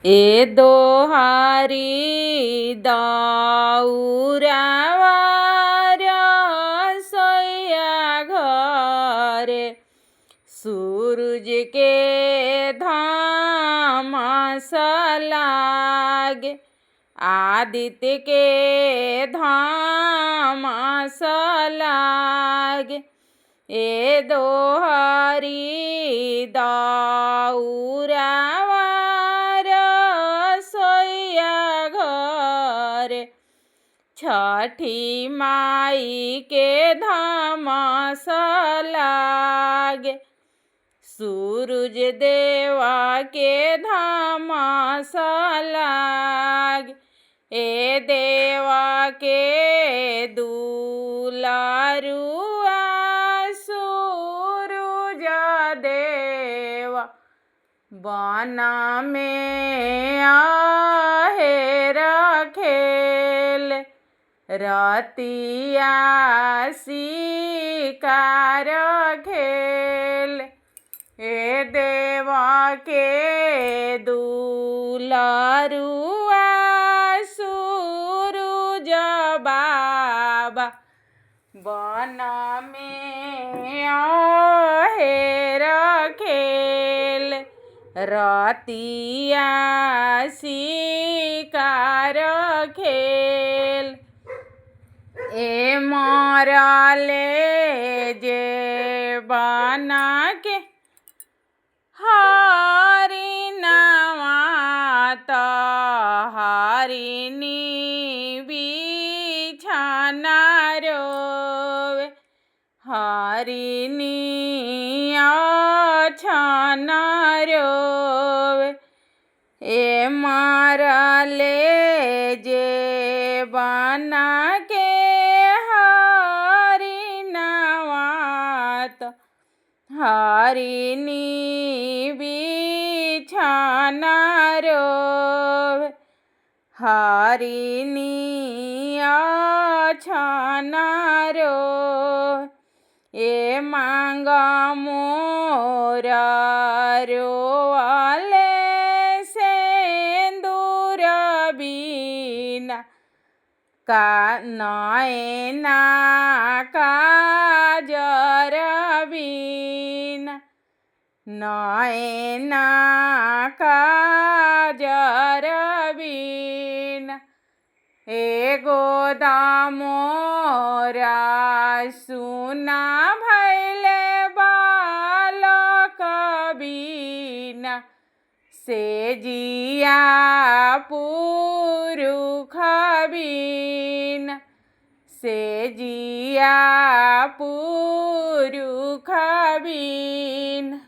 ए दोहारी दाऊरावार सोया घरे सूरज के धामस लागे आदित्य के धामस लागे। ए दोहारी दाऊरावार सोया घरे छठी माई के धामस लागे सूरज देवा के धामस लागे। ए देवा के दुलारुआ सूरज देवा बना में आहे रखेल रतिया शिकार खेल। ए देवा के दुलारुआ सूरज बाबा बना में आहे रखेल रतिया शिकार खेल। ए मरले जे बना के हरि नवात हरिनी बिछाना रोवे हरिनी अछाना रोवे। ए मरले जे बना के हरि नवात हरिनी बिछाना रोवे हरिनी अछाना रोवे। ए मांगा मोरा रोवाले सेंदूर बीना का नैना काजर बीना नैना काजर बीना। ए गोदामोरा सुना भैले बालक बीना से जिया पुरुष बीना से जिया पुरुष बीना।